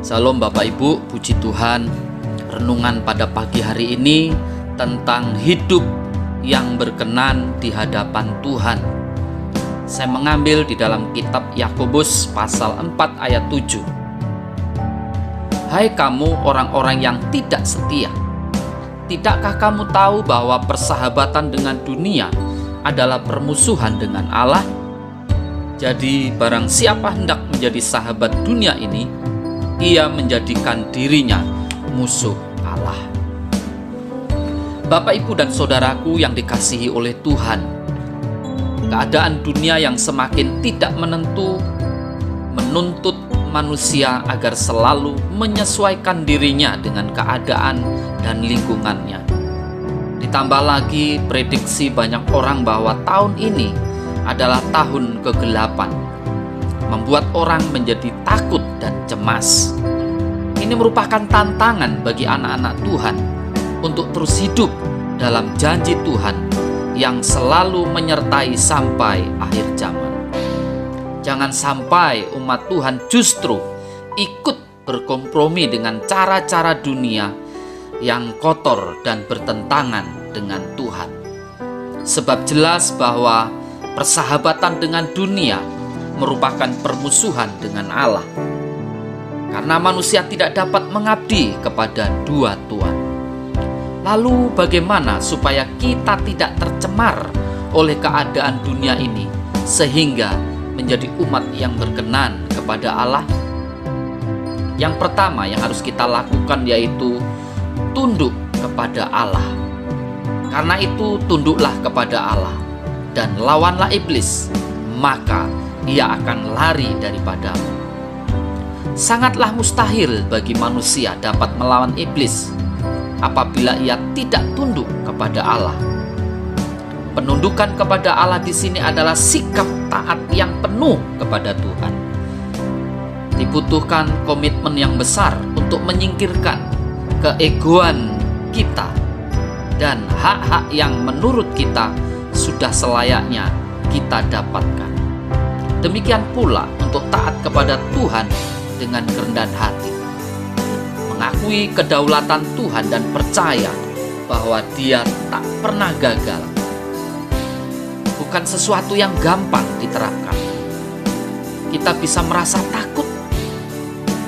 Salam Bapak Ibu, puji Tuhan. Renungan pada pagi hari ini tentang hidup yang berkenan di hadapan Tuhan. Saya mengambil di dalam kitab Yakobus pasal 4 ayat 7. Hai kamu orang-orang yang tidak setia, tidakkah kamu tahu bahwa persahabatan dengan dunia adalah permusuhan dengan Allah? Jadi barang siapa hendak menjadi sahabat dunia ini, ia menjadikan dirinya musuh Allah. Bapak, Ibu, dan saudaraku yang dikasihi oleh Tuhan, keadaan dunia yang semakin tidak menentu menuntut manusia agar selalu menyesuaikan dirinya dengan keadaan dan lingkungannya. Ditambah lagi prediksi banyak orang bahwa tahun ini adalah tahun kegelapan, membuat orang menjadi takut dan cemas. Ini merupakan tantangan bagi anak-anak Tuhan untuk terus hidup dalam janji Tuhan yang selalu menyertai sampai akhir zaman. Jangan sampai umat Tuhan justru ikut berkompromi dengan cara-cara dunia yang kotor dan bertentangan dengan Tuhan. Sebab jelas bahwa persahabatan dengan dunia merupakan permusuhan dengan Allah, karena manusia tidak dapat mengabdi kepada dua Tuhan. Lalu bagaimana supaya kita tidak tercemar oleh keadaan dunia ini sehingga menjadi umat yang berkenan kepada Allah? Yang pertama yang harus kita lakukan yaitu tunduk kepada Allah. Karena itu tunduklah kepada Allah dan lawanlah iblis, maka ia akan lari daripadamu. Sangatlah mustahil bagi manusia dapat melawan iblis apabila ia tidak tunduk kepada Allah. Penundukan kepada Allah di sini adalah sikap taat yang penuh kepada Tuhan. Dibutuhkan komitmen yang besar untuk menyingkirkan keegoan kita dan hak-hak yang menurut kita sudah selayaknya kita dapatkan. Demikian pula untuk taat kepada Tuhan dengan kerendahan hati, mengakui kedaulatan Tuhan dan percaya bahwa Dia tak pernah gagal. Bukan sesuatu yang gampang diterapkan. Kita bisa merasa takut,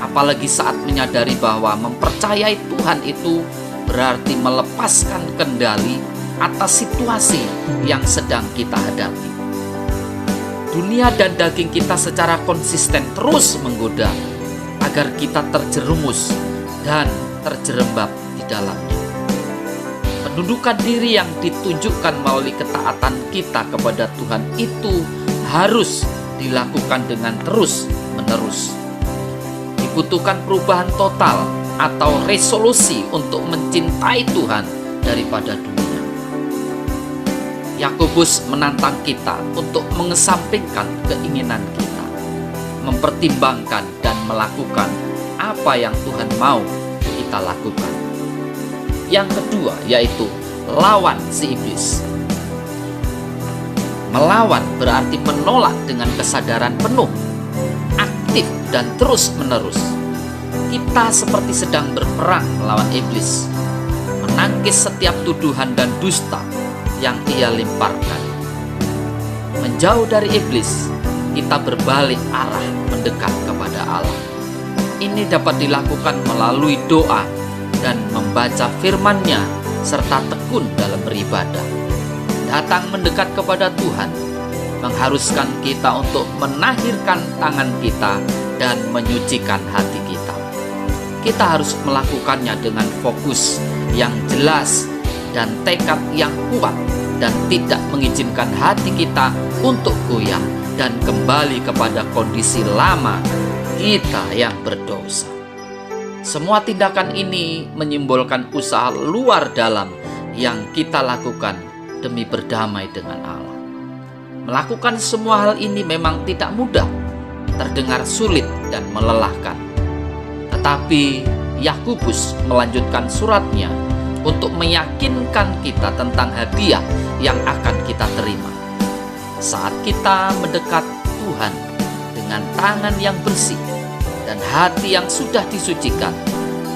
apalagi saat menyadari bahwa mempercayai Tuhan itu berarti melepaskan kendali atas situasi yang sedang kita hadapi. Dunia dan daging kita secara konsisten terus menggoda agar kita terjerumus dan terjerembab di dalamnya. Penundukan diri yang ditunjukkan melalui ketaatan kita kepada Tuhan itu harus dilakukan dengan terus-menerus. Dibutuhkan perubahan total atau resolusi untuk mencintai Tuhan daripada dunia. Yakobus menantang kita untuk mengesampingkan keinginan kita, mempertimbangkan dan melakukan apa yang Tuhan mau kita lakukan. Yang kedua yaitu lawan si iblis. Melawan berarti menolak dengan kesadaran penuh, aktif dan terus-menerus. Kita seperti sedang berperang melawan iblis, menangkis setiap tuduhan dan dusta yang ia lemparkan. Menjauh dari iblis, kita berbalik arah mendekat kepada Allah. Ini dapat dilakukan melalui doa dan membaca firman-Nya serta tekun dalam beribadah. Datang mendekat kepada Tuhan mengharuskan kita untuk menahirkan tangan kita dan menyucikan hati kita. Kita harus melakukannya dengan fokus yang jelas dan tekad yang kuat, dan tidak mengizinkan hati kita untuk goyah dan kembali kepada kondisi lama kita yang berdosa. Semua tindakan ini menyimbolkan usaha luar dalam yang kita lakukan demi berdamai dengan Allah. Melakukan semua hal ini memang tidak mudah, terdengar sulit dan melelahkan. Tetapi Yakobus melanjutkan suratnya untuk meyakinkan kita tentang hadiah yang akan kita terima saat kita mendekat Tuhan dengan tangan yang bersih dan hati yang sudah disucikan,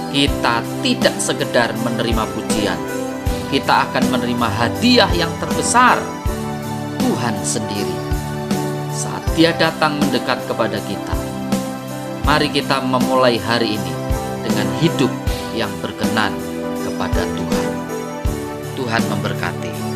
kita tidak sekedar menerima pujian, kita akan menerima hadiah yang terbesar, Tuhan sendiri. Saat Dia datang mendekat kepada kita, mari kita memulai hari ini dengan hidup yang berkenan kepada Tuhan. Tuhan memberkati.